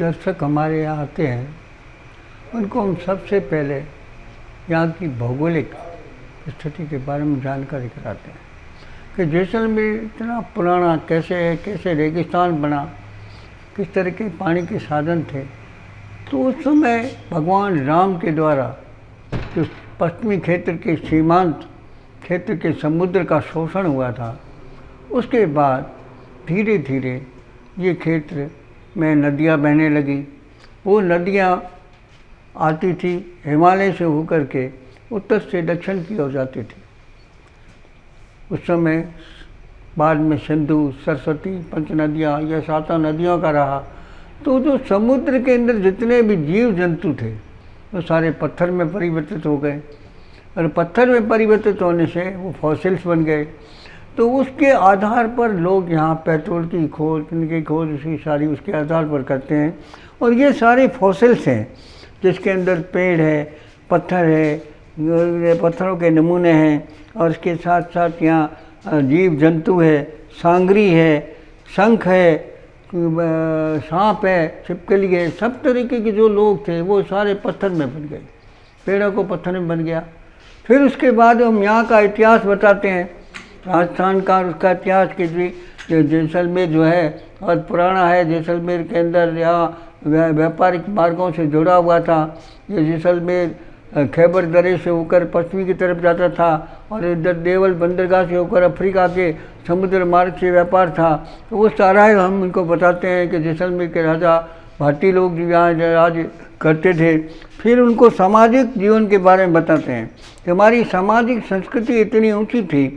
दर्शक हमारे यहाँ आते हैं उनको हम सबसे पहले यहाँ की भौगोलिक स्थिति के बारे में जानकारी कराते हैं कि जैसलमेर इतना पुराना कैसे है, कैसे रेगिस्तान बना, किस तरह के पानी के साधन थे। तो उस समय भगवान राम के द्वारा जो पश्चिमी क्षेत्र के सीमांत क्षेत्र के समुद्र का शोषण हुआ था, उसके बाद धीरे धीरे ये क्षेत्र में नदियाँ बहने लगी। वो नदियाँ आती थी हिमालय से होकर के उत्तर से दक्षिण की ओर जाती थी। उस समय बाद में सिंधु, सरस्वती, पंच नदियाँ, यह 7 नदियों का रहा। तो जो समुद्र के अंदर जितने भी जीव जंतु थे वो सारे पत्थर में परिवर्तित हो गए, और पत्थर में परिवर्तित होने से वो फॉसिल्स बन गए। तो उसके आधार पर लोग यहाँ पेट्रोल की खोज, इनकी खोज उसकी सारी उसके आधार पर करते हैं। और ये सारे फॉसिल्स हैं जिसके अंदर पेड़ है, पत्थर है, पत्थरों के नमूने हैं, और इसके साथ साथ यहाँ जीव जंतु है, सांगरी है, शंख है, सांप है, छिपकली है। सब तरीके के जो लोग थे वो सारे पत्थर में बन गए, पेड़ों को पत्थर में बन गया। फिर उसके बाद हम यहाँ का इतिहास बताते हैं, राजस्थान का उसका इतिहास कि जैसलमेर जो है बहुत पुराना है। जैसलमेर के अंदर यहाँ व्यापारिक मार्गों से जुड़ा हुआ था। ये जैसलमेर खैबर दरे से होकर पश्चिमी की तरफ जाता था, और इधर देवल बंदरगाह से होकर अफ्रीका के समुद्र मार्ग से व्यापार था। तो वो सारा है हम उनको बताते हैं कि जैसलमेर के राजा भारतीय लोग जो यहाँ राज करते थे। फिर उनको सामाजिक जीवन के बारे में बताते हैं कि हमारी सामाजिक संस्कृति इतनी ऊंची थी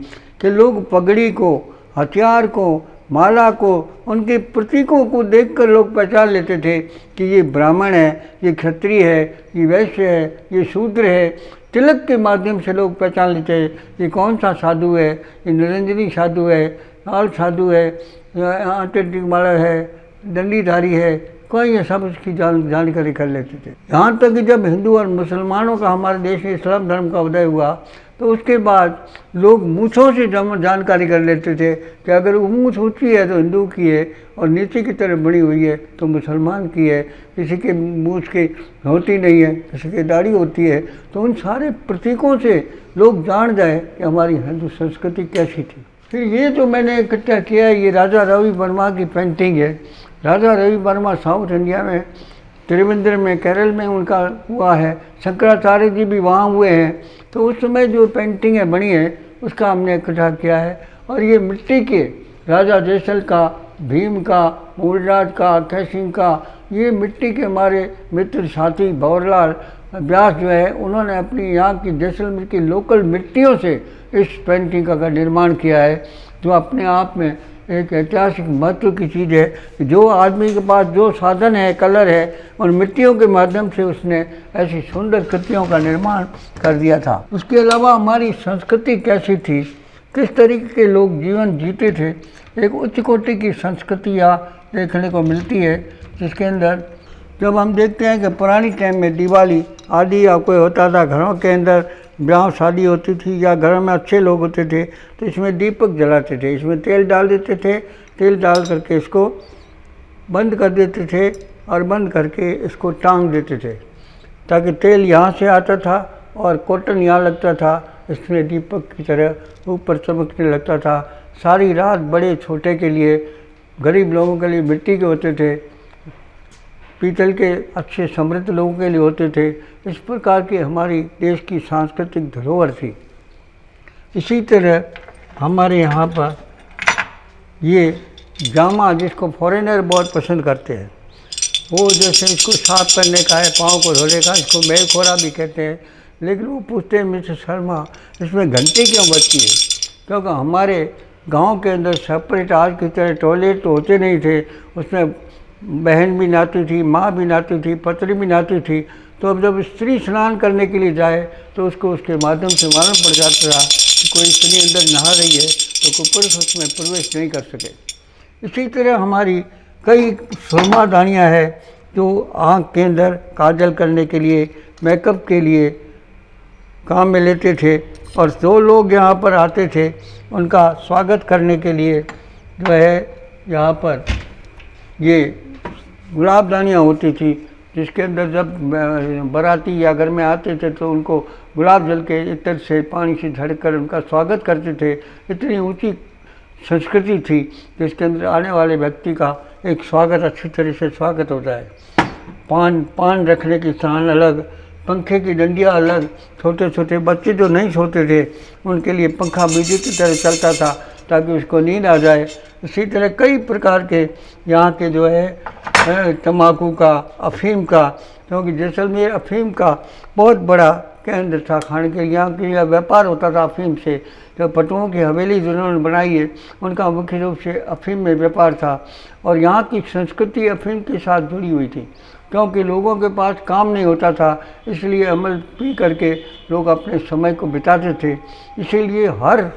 कि लोग पगड़ी को, हथियार को, माला को, उनके प्रतीकों को देखकर लोग पहचान लेते थे कि ये ब्राह्मण है, ये क्षत्रिय है, ये वैश्य है, ये शूद्र है। तिलक के माध्यम से लोग पहचान लेते हैं ये कौन सा साधु है, ये निरंजनी साधु है, लाल साधु है, आंतरिक माला है, दंडीधारी है, कोई ये सब उसकी जानकारी कर लेते थे। यहाँ तक कि जब हिंदू और मुसलमानों का हमारे देश में इस्लाम धर्म का उदय हुआ तो उसके बाद लोग मूँछों से जानकारी कर लेते थे कि अगर वो मूँछ ऊँची है तो हिंदू की है, और नीचे की तरफ बड़ी हुई है तो मुसलमान की है। किसी के मूँछ की होती नहीं है, किसी की दाढ़ी होती है। तो उन सारे प्रतीकों से लोग जान जाए कि हमारी हिंदू संस्कृति कैसी थी। फिर ये जो मैंने इकट्ठा किया है, ये राजा रवि वर्मा की पेंटिंग है। राजा रवि वर्मा साउथ इंडिया में त्रिवेंद्र में, केरल में उनका हुआ है। शंकराचार्य जी भी वहाँ हुए हैं। तो उस समय जो पेंटिंगें बनी है उसका हमने इकट्ठा किया है। और ये मिट्टी के राजा जैसल का, भीम का, मूलराज का, कैसिंग का, ये मिट्टी के हमारे मित्र साथी भंवरलाल व्यास जो है उन्होंने अपनी यहाँ की जैसलमेर की लोकल मिट्टियों से इस पेंटिंग का निर्माण किया है, जो अपने आप में एक ऐतिहासिक महत्व की चीज़ है कि जो आदमी के पास जो साधन है, कलर है, और मिट्टियों के माध्यम से उसने ऐसी सुंदर कृतियों का निर्माण कर दिया था। उसके अलावा हमारी संस्कृति कैसी थी, किस तरीके के लोग जीवन जीते थे, एक उच्च कोटि की संस्कृति यहाँ देखने को मिलती है। जिसके अंदर जब हम देखते हैं कि पुरानी टाइम में दिवाली आदि या कोई होता था, घरों के अंदर ब्याह शादी होती थी या घर में अच्छे लोग होते थे तो इसमें दीपक जलाते थे, इसमें तेल डाल देते थे, तेल डाल करके इसको बंद कर देते थे और बंद करके इसको टांग देते थे ताकि तेल यहाँ से आता था और कॉटन यहाँ लगता था, इसमें दीपक की तरह ऊपर चमकने लगता था। सारी रात बड़े छोटे के लिए, गरीब लोगों के लिए मिट्टी के होते थे, पीतल के अच्छे समृद्ध लोगों के लिए होते थे। इस प्रकार की हमारी देश की सांस्कृतिक धरोहर थी। इसी तरह हमारे यहाँ पर ये जामा जिसको फॉरेनर बहुत पसंद करते हैं, वो जैसे इसको साफ करने का है, पाँव को धोने का, इसको मेलखोरा भी कहते हैं। लेकिन वो पूछते हैं मिस्टर शर्मा इसमें घंटी क्यों बजती है? क्योंकि हमारे गांव के अंदर सेपरेट आज की तरह टॉयलेट तो होते नहीं थे, उसमें बहन भी नहाती थी, माँ भी नहाती थी, पत्नी भी नहाती थी। तो अब जब स्त्री स्नान करने के लिए जाए तो उसको उसके माध्यम से मालूम पड़ जाता था कि कोई स्त्री अंदर नहा रही है तो कोई पुरुष उसमें प्रवेश नहीं कर सके। इसी तरह हमारी कई सुरमादानियाँ हैं जो आँख के अंदर काजल करने के लिए, मेकअप के लिए काम में लेते थे। और जो लोग यहाँ पर आते थे उनका स्वागत करने के लिए जो है यहाँ पर ये गुलाबदानियाँ होती थी, जिसके अंदर जब बाराती या घर में आते थे तो उनको गुलाब जल के इत्र से पानी से झड़कर उनका स्वागत करते थे। इतनी ऊंची संस्कृति थी जिसके अंदर आने वाले व्यक्ति का एक स्वागत अच्छी तरह से स्वागत होता है। पान रखने की स्थान अलग, पंखे की डंडियाँ अलग। छोटे छोटे बच्चे जो नहीं सोते थे उनके लिए पंखा बिजली की तरह चलता था ताकि उसको नींद आ जाए। इसी तरह कई प्रकार के यहाँ के जो है तम्बाकू का, अफीम का, क्योंकि जैसलमेर अफीम का बहुत बड़ा केंद्र था खाने के। यहाँ के लिए व्यापार होता था अफीम से। जो पटुओं की हवेली जिन्होंने बनाई है उनका मुख्य रूप से अफीम में व्यापार था। और यहाँ की संस्कृति अफीम के साथ जुड़ी हुई थी, क्योंकि लोगों के पास काम नहीं होता था, इसलिए अमल पी करके लोग अपने समय को बिताते थे। इसीलिए हर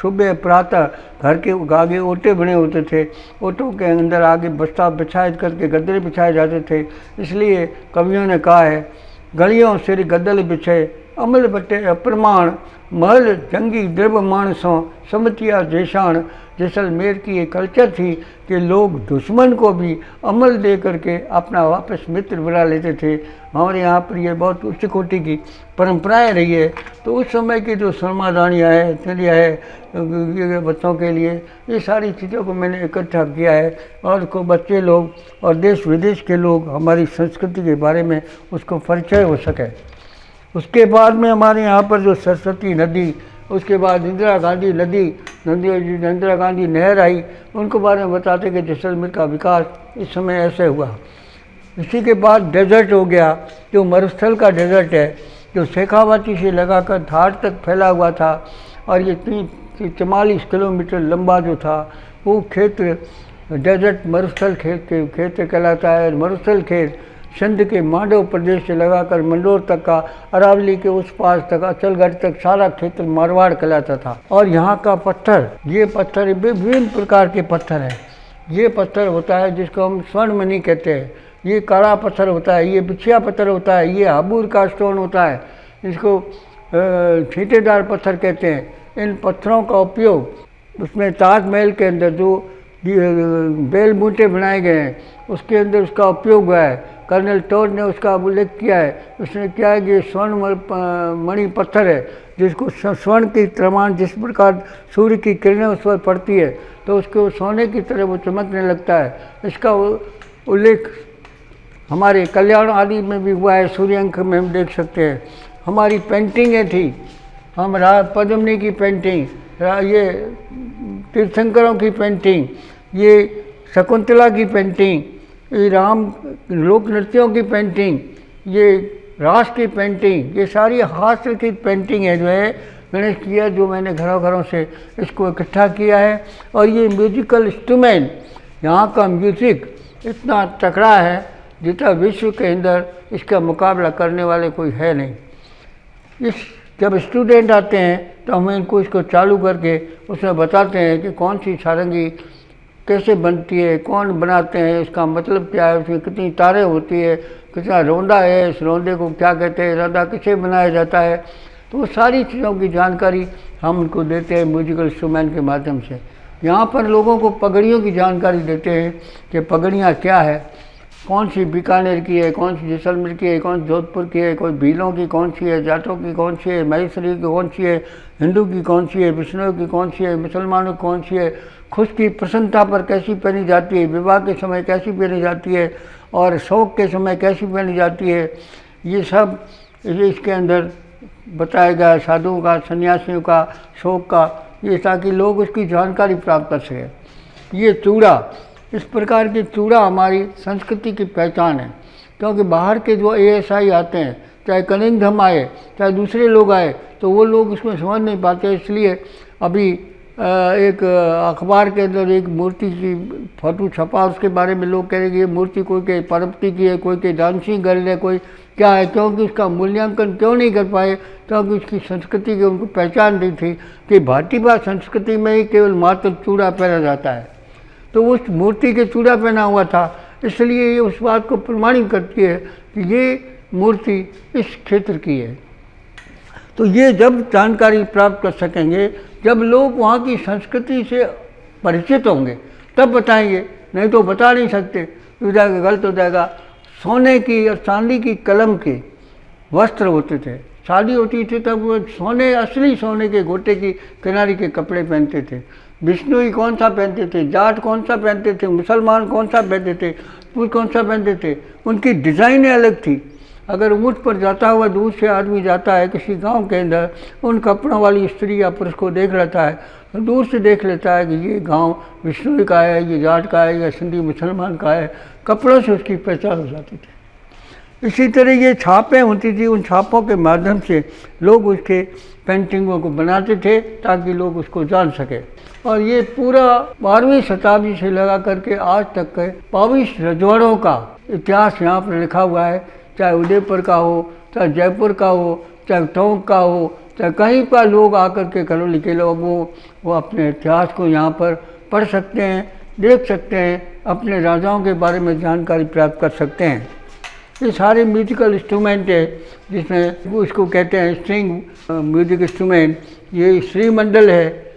सुबह प्रातः घर के आगे ओटे बने होते थे, ओटों के अंदर आगे बस्ता बिछाए करके गद्दे बिछाए जाते थे। इसलिए कवियों ने कहा है, गलियों सिर गद्दल बिछे अमल बटे अप्रमाण, महल जंगी द्रव मानसों समतिया जैशान। जैसलमेर की एक कल्चर थी कि लोग दुश्मन को भी अमल दे करके अपना वापस मित्र बना लेते थे। हमारे यहाँ पर ये बहुत उच्च कोटि की परंपराएं रही है। तो उस समय की जो सरमादानियाँ है, चलिया है ये बच्चों के लिए, ये सारी चीज़ों को मैंने इकट्ठा किया है और को बच्चे लोग और देश विदेश के लोग हमारी संस्कृति के बारे में उसको परिचय हो सके। उसके बाद में हमारे यहाँ पर जो सरस्वती नदी, उसके बाद इंदिरा गांधी नदी, इंदिरा गांधी नहर आई, उनको बारे में बताते कि जैसलमेर का विकास इस समय ऐसे हुआ। इसी के बाद डेजर्ट हो गया, जो मरुस्थल का डेजर्ट है, जो शेखावाटी से लगाकर धार तक फैला हुआ था और ये 44 किलोमीटर लंबा जो था वो क्षेत्र डेजर्ट मरुस्थल क्षेत्र कहलाता है। मरुस्थल क्षेत्र सिंध के मांडव प्रदेश से लगाकर मंडोर तक का, अरावली के उस पास तक, अचलगढ़ तक सारा क्षेत्र मारवाड़ कहलाता था। और यहाँ का पत्थर, ये पत्थर विभिन्न प्रकार के पत्थर हैं। ये पत्थर होता है जिसको हम स्वर्ण मणि कहते हैं, ये काला पत्थर होता है, ये बिछिया पत्थर होता है, ये हाबूर का स्टोन होता है, इसको छींटेदार पत्थर कहते हैं। इन पत्थरों का उपयोग उसमें ताजमहल के अंदर जो बेल बूटे बनाए गए हैं उसके अंदर उसका उपयोग हुआ है। कर्नल टोड ने उसका उल्लेख किया है। उसने क्या है कि स्वर्ण मणि पत्थर है, जिसको स्वर्ण की प्रमाण जिस प्रकार सूर्य की किरणें उस पर पड़ती है तो उसको सोने की तरह वो चमकने लगता है। इसका उल्लेख हमारे कल्याण आदि में भी हुआ है, सूर्यंक में हम देख सकते हैं। हमारी पेंटिंगें थी, हम पद्मिनी की पेंटिंग, ये तीर्थंकरों की पेंटिंग, ये शकुंतला की पेंटिंग, ये राम लोक नृत्यों की पेंटिंग, ये रास की पेंटिंग, ये सारी हाथ की पेंटिंग है जो है गणेश की है, जो मैंने घरों घरों से इसको इकट्ठा किया है। और ये म्यूजिकल इंस्ट्रूमेंट, यहाँ का म्यूज़िक इतना तकड़ा है जितना विश्व के अंदर इसका मुकाबला करने वाले कोई है नहीं। जब स्टूडेंट आते हैं तो हम इनको इसको चालू करके उसमें बताते हैं कि कौन सी सारंगी कैसे बनती है, कौन बनाते हैं, इसका मतलब क्या है, उसमें कितनी तारें होती है, कितना रोंदा है, इस रोंदे को क्या कहते हैं, रोंदा किसे बनाया जाता है। तो वो सारी चीज़ों की जानकारी हम उनको देते हैं म्यूजिकल इंस्ट्रूमेंट के माध्यम से। यहाँ पर लोगों को पगड़ियों की जानकारी देते हैं कि पगड़ियाँ क्या है, कौन सी बीकानेर की है, कौन सी जैसलमेर की है, कौन सी जोधपुर की है, कोई भीलों की कौन सी है, जाटों की कौन सी है, महेश्वरी की कौन सी है, हिंदू की कौन सी है, विष्णु की कौन सी है, मुसलमानों की कौन सी है, खुश की प्रसन्नता पर कैसी पहनी जाती है, विवाह के समय कैसी पहनी जाती है और शोक के समय कैसी पहनी जाती है। ये सब इसके अंदर बताया गया, साधुओं का, सन्यासियों का, शोक का, ये ताकि लोग उसकी जानकारी प्राप्त कर सकें। ये चूड़ा, इस प्रकार की चूड़ा हमारी संस्कृति की पहचान है, क्योंकि बाहर के जो ASI आते हैं, चाहे कनिंघम आए चाहे दूसरे लोग आए, तो वो लोग उसमें समझ नहीं पाते। इसलिए अभी एक अखबार के अंदर एक मूर्ति की फोटो छपा, उसके बारे में लोग कह रहे कि ये मूर्ति कोई के पार्वती की है, कोई के डांसिंग गर्ल है, कोई क्या है, क्योंकि उसका मूल्यांकन क्यों नहीं कर पाए, क्योंकि उसकी संस्कृति की उनको पहचान दी थी कि भारतीय संस्कृति में ही केवल मात्र चूड़ा पहना जाता है, तो उस मूर्ति के चूड़ा पहना हुआ था। इसलिए ये उस बात को प्रमाणित करती है कि ये मूर्ति इस क्षेत्र की है। तो ये जब जानकारी प्राप्त कर सकेंगे, जब लोग वहाँ की संस्कृति से परिचित होंगे, तब बताएंगे, नहीं तो बता नहीं सकते। हो जाएगा, गलत हो जाएगा। सोने की और चांदी की कलम के वस्त्र होते थे, शादी होती थी तब वो सोने, असली सोने के गोटे की किनारी के कपड़े पहनते थे। बिश्नोई कौन सा पहनते थे, जाट कौन सा पहनते थे, मुसलमान कौन सा पहनते थे, पुरुष कौन सा पहनते थे, उनकी डिज़ाइनें अलग थी। अगर ऊँट पर जाता हुआ दूर से आदमी जाता है किसी गांव के अंदर, उन कपड़ों वाली स्त्री या पुरुष को देख लेता है तो दूर से देख लेता है कि ये गांव बिश्नोई का है, ये जाट का है, या सिंधी मुसलमान का है, कपड़ों से उसकी पहचान हो जाती थी। इसी तरह ये छापें होती थी, उन छापों के माध्यम से लोग उसके पेंटिंगों को बनाते थे ताकि लोग उसको जान सके। और ये पूरा 12वीं शताब्दी से लगा करके आज तक के 22 रजवाड़ों का इतिहास यहाँ पर लिखा हुआ है, चाहे उदयपुर का हो, चाहे जयपुर का हो, चाहे टोंक का हो, चाहे कहीं पर लोग आकर के करौली के लोग वो अपने इतिहास को यहाँ पर पढ़ सकते हैं, देख सकते हैं, अपने राजाओं के बारे में जानकारी प्राप्त कर सकते हैं। ये सारे म्यूजिकल इंस्ट्रूमेंट है जिसमें वो इसको कहते हैं स्ट्रिंग म्यूजिक इंस्ट्रूमेंट। ये श्रीमंडल है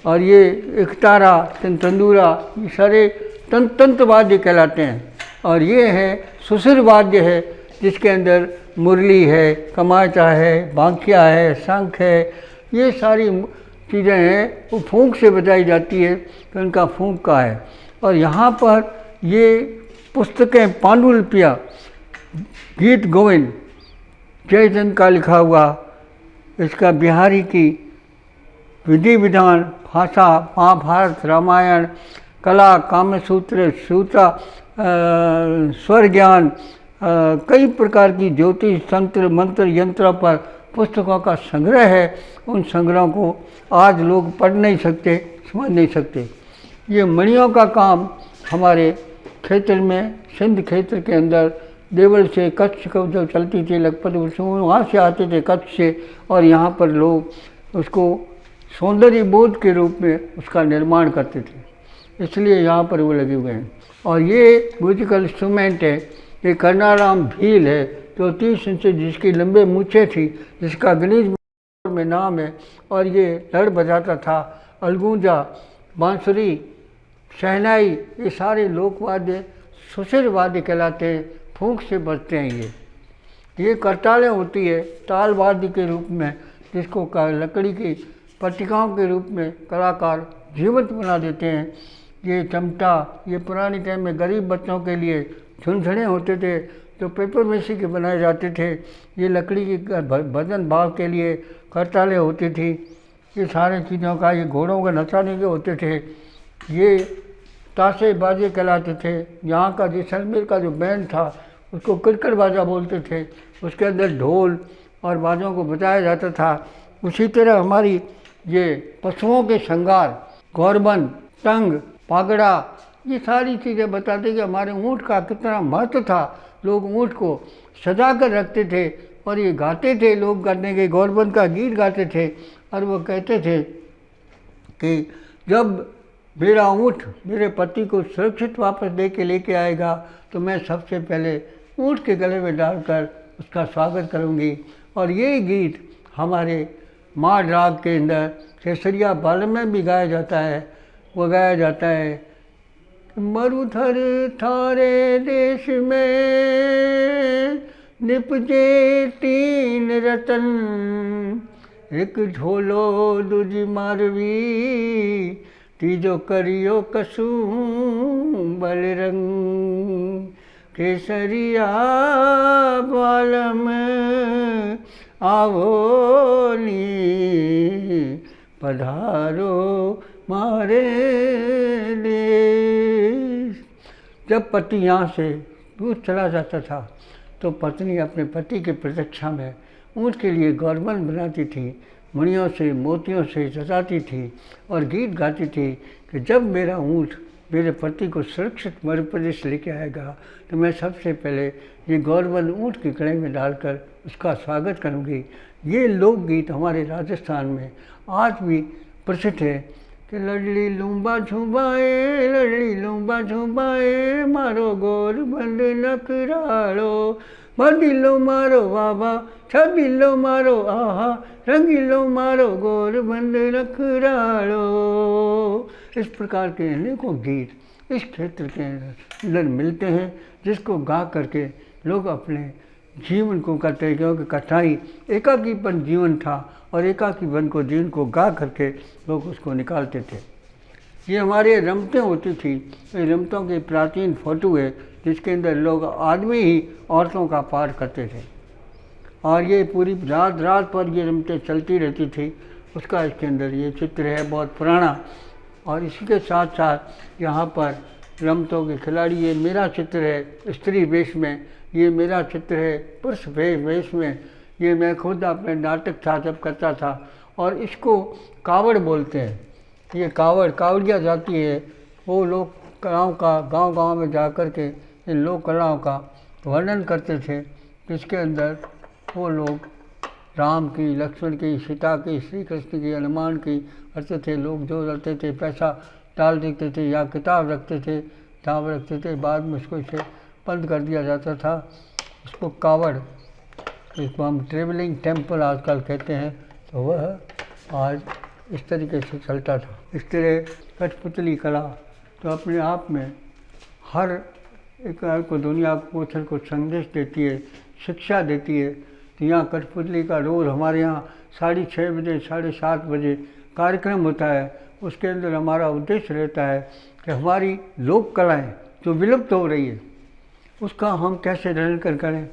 और ये एकतारा, तंदूरा, ये सारे तंत्र वाद्य कहलाते हैं। और ये है सुसिर वाद्य है जिसके अंदर मुरली है, कमाचा है, बांकिया है, शंख है, ये सारी चीज़ें हैं। वो फूंक से बजाई जाती है तो इनका फूंक का है। और यहाँ पर ये पुस्तकें, पांडुलिपियाँ, गीत गोविंद जयचंद का लिखा हुआ, इसका बिहारी की विधि विधान, भाषा, महाभारत, रामायण, कला, कामसूत्र, सूत्र, स्वर ज्ञान, कई प्रकार की ज्योतिष, तंत्र, मंत्र, यंत्र पर पुस्तकों का संग्रह है। उन संग्रहों को आज लोग पढ़ नहीं सकते, समझ नहीं सकते। ये मणियों का काम हमारे क्षेत्र में, सिंध क्षेत्र के अंदर देवल से कच्छ को जो चलती थी लखपत, वहाँ से आते थे कच्छ से, और यहाँ पर लोग उसको सौंदर्य बोध के रूप में उसका निर्माण करते थे, इसलिए यहाँ पर वो लगे हुए हैं। और ये म्यूजिकल इंस्ट्रूमेंट है, ये कर्नाराम भील है जो 30 इंच जिसकी लंबे मूछें थी, जिसका गणेश में नाम है, और ये लड़ बजाता था। अलगूंजा, बांसुरी, शहनाई, ये सारे लोकवाद्य सुसिर वाद्य कहलाते हैं, फूंक से बजते हैं। ये करतालें होती है ताल वाद्य के रूप में, जिसको लकड़ी की पट्टिकाओं के रूप में कलाकार जीवंत बना देते हैं। ये चमटा, ये पुराने टाइम में गरीब बच्चों के लिए झुनझुने होते थे जो पेपर मेसी के बनाए जाते थे। ये लकड़ी की भजन भाव के लिए करतालें होती थी। ये सारे चीज़ों का, ये घोड़ों के नचाने के होते थे। ये ताशे बाजे कहलाते थे। यहाँ का जैसलमेर का जो बैंड था उसको किरकट बाजा बोलते थे, उसके अंदर ढोल और बाजों को बजाया जाता था। उसी तरह हमारी ये पशुओं के श्रृंगार, गौरबंद, टंग, पागड़ा, ये सारी चीज़ें बताते कि हमारे ऊँट का कितना महत्व था। लोग ऊँट को सजा कर रखते थे और ये गाते थे, लोग गाने के गौरबंद का गीत गाते थे। और वो कहते थे कि जब मेरा ऊँट मेरे पति को सुरक्षित वापस दे के लेके आएगा तो मैं सबसे पहले ऊँट के गले में डालकर उसका स्वागत करूँगी। और ये गीत हमारे माड़ राग के अंदर केसरिया बालम में भी गाया जाता है। वो गाया जाता है, मरुधर थारे देश में निपजे 3 रतन, एक ढोलो दूजी मारवी, तीजो करियो कसू बलरंग। केसरिया बालम आवो नी, पधारो मारे देश। जब पति यहाँ से दूर चला जाता था तो पत्नी अपने पति के प्रतीक्षा में ऊँट के लिए गौरबंद बनाती थी, मणियों से, मोतियों से सजाती थी और गीत गाती थी कि जब मेरा ऊँट मेरे पति को सुरक्षित मध्य प्रदेश लेके आएगा तो मैं सबसे पहले ये गौरबंद ऊँट के गले में डालकर उसका स्वागत करूँगी। ये लोकगीत हमारे राजस्थान में आज भी प्रसिद्ध है कि लड़ली लूम्बा झुम्बाए, लड़ली लूम्बा झुम्बाए, मारो गौरबंद नखरालो, बदिलो मारो बाबा, छबिलो मारो आहा, रंगीलो मारो गौरबंद नखरालो। इस प्रकार के अनेकों गीत इस क्षेत्र के अंदर मिलते हैं, जिसको गा करके लोग अपने जीवन को करते हैं, क्योंकि कठिनाई एकाकीपन जीवन था और एकाकीपन को जीवन को गा करके लोग उसको निकालते थे। ये हमारे रमतें होती थी, ये रमतों के प्राचीन फोटो है जिसके अंदर लोग आदमी ही औरतों का पाठ करते थे और ये पूरी रात रात पर ये रमतें चलती रहती थी। उसका इसके अंदर ये चित्र है बहुत पुराना। और इसी के साथ साथ यहाँ पर रमतों के खिलाड़ी, ये मेरा चित्र है स्त्री वेश में, ये मेरा चित्र है पुरुष वेश में, ये मैं खुद अपने नाटक था जब करता था। और इसको कावड़ बोलते हैं। ये कावड़िया जाती है, वो लोग कलाओं का गांव-गांव में जा कर के इन लोक कलाओं का वर्णन करते थे, जिसके अंदर वो लोग राम की, लक्ष्मण की, सीता की, श्री कृष्ण की, हनुमान की करते थे। लोग जो रखते थे पैसा डाल देते थे या किताब रखते थे, बाद में उसको इसे बंद कर दिया जाता था। उसको कावड़, इसको हम ट्रेवलिंग टेम्पल आजकल कहते हैं, तो वह आज इस तरीके से चलता था। इस तरह कठपुतली कला तो अपने आप में हर एक को दुनिया को संदेश देती है, शिक्षा देती है। तो यहाँ कठपुतली का रोज़ हमारे यहाँ 6:30 बजे 7:30 बजे कार्यक्रम होता है। उसके अंदर हमारा उद्देश्य रहता है कि हमारी लोक कलाएँ जो विलुप्त हो रही है उसका हम कैसे निरंतर करें।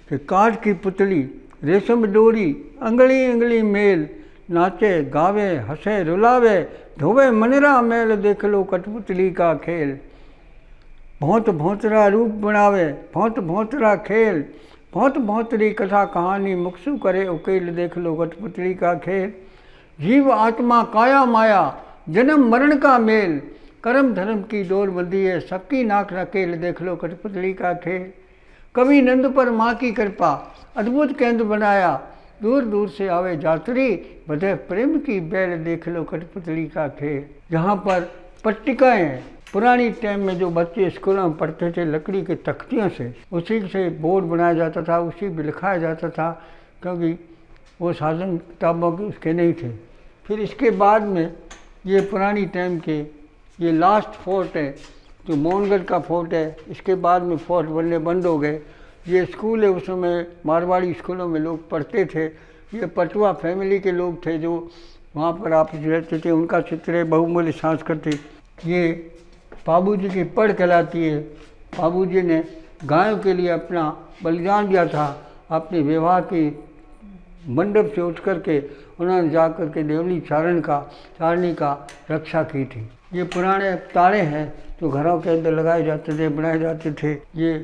कि काठ की पुतली, रेशम डोरी, अंगली अंगली मेल, नाचे गावे हंसे रुलावे, धोवे मनरा मेल, देख लो कठपुतली का खेल। भौंत भौंतरा रूप बनावे, भौंत भौंतरा खेल, भौंत भौंतरी कथा कहानी, मुक्सु करे उकेल, देख लो कठपुतली का खेल। जीव आत्मा काया माया, जन्म मरण का मेल, कर्म धर्म की डोर बंधी है, सबकी नाक नकेल, देख लो कठपुतली का खेल। कवि नंद पर माँ की कृपा, अद्भुत केंद्र बनाया, दूर दूर से आवे यात्री, बधे प्रेम की बैल, देख लो कठपुतली का खेल। जहाँ पर पट्टिकाएँ हैं, पुरानी टाइम में जो बच्चे स्कूलों में पढ़ते थे लकड़ी के तख्तियों से, उसी से बोर्ड बनाया जाता था, उसी पर लिखाया जाता था, क्योंकि वो साधन किताबों के उसके नहीं थे। फिर इसके बाद में ये पुरानी टाइम के ये लास्ट फोर्ट है जो मोहनगढ़ का फोर्ट है। इसके बाद में फोर्ट बनने बंद हो गए। ये स्कूल है, उस समय मारवाड़ी स्कूलों में लोग पढ़ते थे। ये पटवा फैमिली के लोग थे जो वहाँ पर आप रहते थे, उनका चित्र है बहुमूल्य सांस्कृतिक। ये बाबूजी की पढ़ कहलाती है। बाबूजी ने गायों के लिए अपना बलिदान दिया था। अपने विवाह की मंडप से उठ करके उन्होंने जा कर के देवली चारणी का रक्षा की थी। ये पुराने तारे हैं जो घरों के अंदर लगाए जाते थे, बनाए जाते थे। ये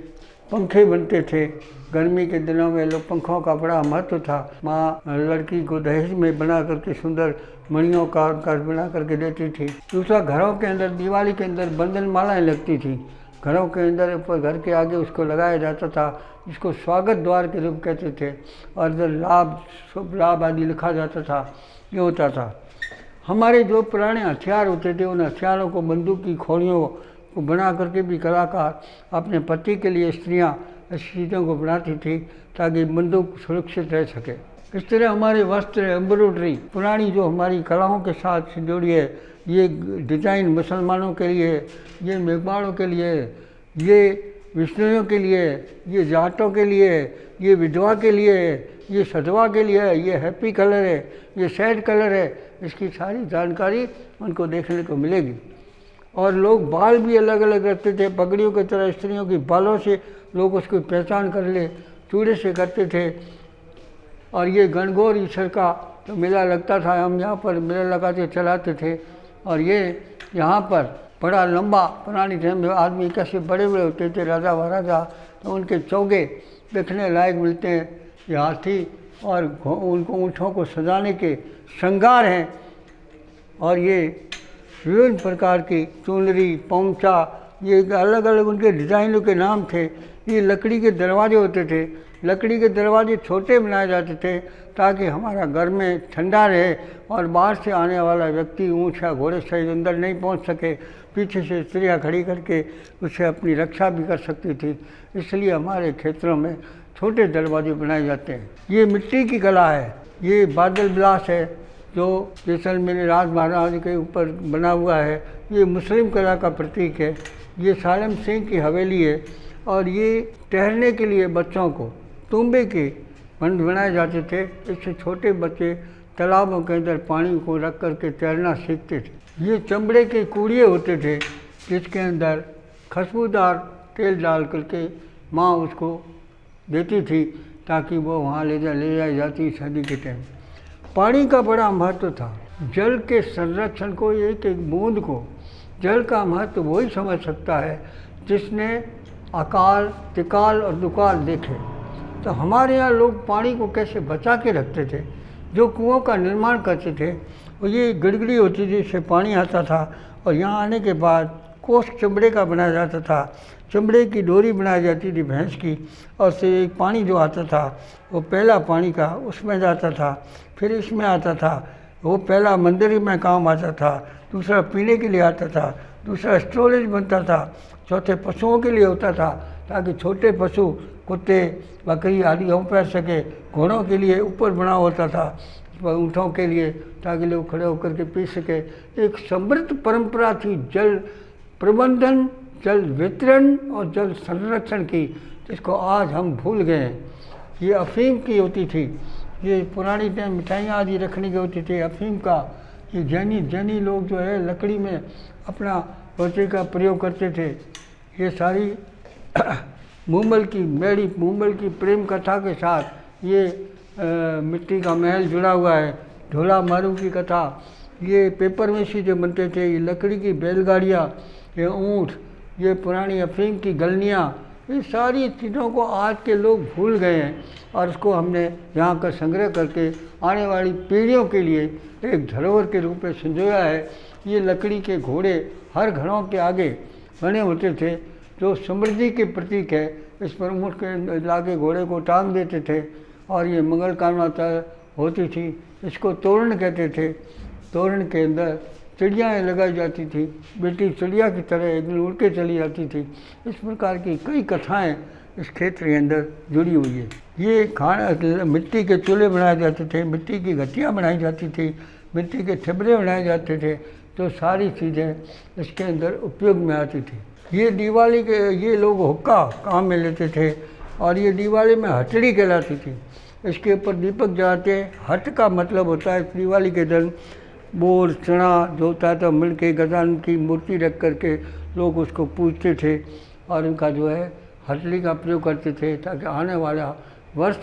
पंखे बनते थे। गर्मी के दिनों में लोग पंखों का बड़ा महत्व था। माँ लड़की को दहेज में बना करके सुंदर मणियों का बना करके देती थी। दूसरा, घरों के अंदर दिवाली के अंदर बंधन मालाएँ लगती थी। घरों के अंदर ऊपर घर के आगे उसको लगाया जाता था, जिसको स्वागत द्वार के रूप कहते थे। और इधर लाभ, शुभ लाभ आदि लिखा जाता था। ये होता था। हमारे जो पुराने हथियार होते थे, उन हथियारों को, बंदूक की खोलियों को बना करके भी कलाकार अपने पति के लिए स्त्रियां ऐसी चीज़ों को बनाती थी ताकि बंदूक सुरक्षित रह सके। इस तरह हमारे वस्त्र, एम्ब्रॉयडरी, पुरानी जो हमारी कलाओं के साथ जुड़ी है, ये डिज़ाइन मुसलमानों के लिए, ये मेघवाड़ों के लिए, ये विष्णुओं के लिए, ये जाटों के लिए, ये विधवा के लिए, ये सधवा के लिए, ये हैप्पी कलर है, ये सैड कलर है। इसकी सारी जानकारी उनको देखने को मिलेगी। और लोग बाल भी अलग अलग रखते थे, पगड़ियों की तरह स्त्रियों की बालों से लोग उसकी पहचान कर ले, चूड़े से करते थे। और ये गणगौर ईश्वर का तो मेला लगता था, हम यहाँ पर मेला लगाते चलाते थे। और ये यहाँ पर बड़ा लंबा, पुरानी टाइम में आदमी कैसे बड़े बड़े होते थे, राजा महाराजा, तो उनके चौगे देखने लायक मिलते हैं। ये हाथी और उनको ऊँटों को सजाने के श्रृंगार हैं। और ये विभिन्न प्रकार की चुनरी, पोंचा, ये अलग अलग उनके डिज़ाइनों के नाम थे। ये लकड़ी के दरवाजे होते थे। लकड़ी के दरवाजे छोटे बनाए जाते थे ताकि हमारा घर में ठंडा रहे और बाहर से आने वाला व्यक्ति ऊँट या घोड़े से अंदर नहीं पहुँच सके। पीछे से स्त्रियाँ खड़ी करके उससे अपनी रक्षा भी कर सकती थी। इसलिए हमारे क्षेत्रों में छोटे दरवाजे बनाए जाते हैं। ये मिट्टी की कला है। ये बादल विलास है जो जैसलमेर राज महाराज के ऊपर बना हुआ है। ये मुस्लिम कला का प्रतीक है। ये सालम सिंह की हवेली है और ये ठहरने के लिए बच्चों को तुम्बे के बंद बनाए जाते थे। इससे छोटे बच्चे तालाबों के अंदर पानी को रख करके तैरना सीखते थे। ये चमड़े के कूड़िए होते थे जिसके अंदर खुशबूदार तेल डाल करके माँ उसको देती थी ताकि वो वहाँ ले जाई जाती सर्दी के टाइम। पानी का बड़ा महत्व था। जल के संरक्षण को, एक एक बूंद को, जल का महत्व वही समझ सकता है जिसने अकाल तिकाल और दुकाल देखे। तो हमारे यहाँ लोग पानी को कैसे बचा के रखते थे। जो कुओं का निर्माण करते थे वो ये गड़गड़ी होती थी, इससे पानी आता था और यहाँ आने के बाद कोस चमड़े का बनाया जाता था। चमड़े की डोरी बनाई जाती थी भैंस की, और से एक पानी जो आता था वो पहला पानी का उसमें जाता था, फिर इसमें आता था। वो पहला मंदिर में काम आता था, दूसरा पीने के लिए आता था, दूसरा स्टोरेज बनता था, चौथे पशुओं के लिए होता था ताकि छोटे पशु कुत्ते बकरी आदि हो पैर सके। घोड़ों के लिए ऊपर बना होता था, ऊँटों के लिए ताकि लोग खड़े होकर के पी सके। एक समृद्ध परंपरा थी जल प्रबंधन, जल वितरण और जल संरक्षण की, जिसको आज हम भूल गए हैं। ये अफीम की होती थी, ये पुरानी टाइम मिठाइयाँ आदि रखने की होती थी अफीम का। ये जैनी लोग जो है लकड़ी में अपना बच्चे का प्रयोग करते थे। ये सारी मूमल की मेड़ी, मूमल की प्रेम कथा के साथ ये मिट्टी का महल जुड़ा हुआ है। ढोला मारू की कथा, ये पेपर में जो बनते थे, ये लकड़ी की बैलगाड़ियाँ, ये ऊँट, ये पुरानी अफीम की गलनियाँ, ये सारी चीज़ों को आज के लोग भूल गए हैं और उसको हमने यहाँ का संग्रह करके आने वाली पीढ़ियों के लिए एक धरोहर के रूप में संजोया है। ये लकड़ी के घोड़े हर घरों के आगे बने होते थे जो समृद्धि के प्रतीक है। इस पर ऊँट के लाके घोड़े को टांग देते थे और ये मंगल कामना होती थी। इसको तोरण कहते थे। तोरण के अंदर चिड़ियाँ लगाई जाती थी, बेटी चिड़िया की तरह एक दिन उड़ के चली जाती थी। इस प्रकार की कई कथाएं इस क्षेत्र के अंदर जुड़ी हुई है। ये खाना मिट्टी के चूल्हे बनाए जाते थे, मिट्टी की घटियाँ बनाई जाती थी, मिट्टी के ठिबरे बनाए जाते थे, तो सारी चीज़ें इसके अंदर उपयोग में आती थी। ये दिवाली के ये लोग हुक्का काम में लेते थे और ये दिवाली में हटड़ी कहलाती थी। इसके ऊपर दीपक जलाते। हट का मतलब होता है दिवाली के दिन बोर चना जो होता है तो मिल के गजान की मूर्ति रख करके लोग उसको पूजते थे और उनका जो है हटड़ी का प्रयोग करते थे ताकि आने वाला वर्ष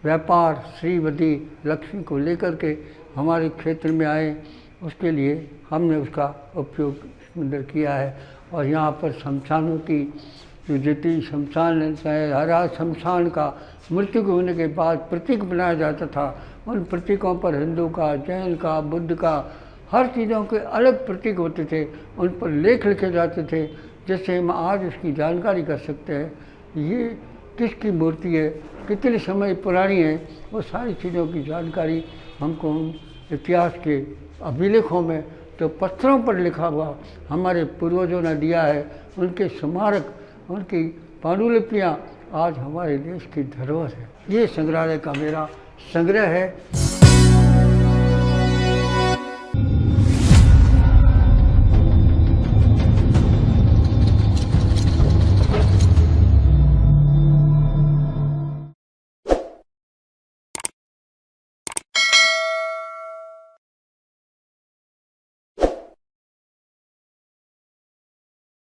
व्यापार श्रीवती लक्ष्मी को लेकर के हमारे क्षेत्र में आए। उसके लिए हमने उसका उपयोग अंदर किया है। और यहाँ पर शमशानों की जो जितनी शमशान है, हर शमशान का मृत्यु के होने के बाद प्रतीक बनाया जाता था। उन प्रतीकों पर हिंदू का, जैन का, बुद्ध का, हर चीज़ों के अलग प्रतीक होते थे। उन पर लेख लिखे जाते थे जिससे हम आज उसकी जानकारी कर सकते हैं ये किसकी मूर्ति है, कितने समय पुरानी है। वो सारी चीज़ों की जानकारी हमको इतिहास के अभिलेखों में तो पत्थरों पर लिखा हुआ हमारे पूर्वजों ने दिया है। उनके स्मारक, उनकी पांडुलिपियाँ आज हमारे देश की धरोहर है। ये संग्रहालय का मेरा संग्रह है।